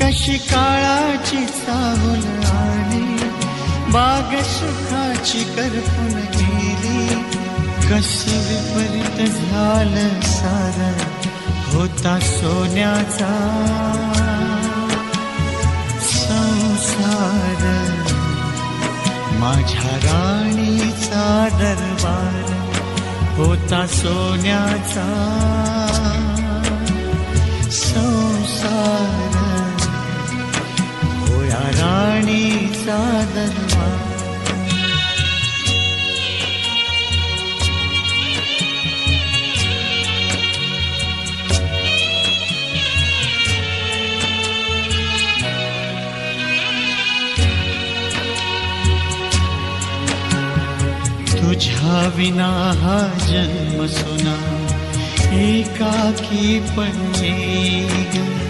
कशी काळाची चाहुल आली, बाग सुखाची करपून गेली. कसे विपरीत झालं सारं, होता सोन्याचा संसार. माझ्या राणीचा दरबार होता सोन्याचा संसार. होया राणीचा दरबार. तुझ्या विना हा जन्म सुना एकाकी पण येईल.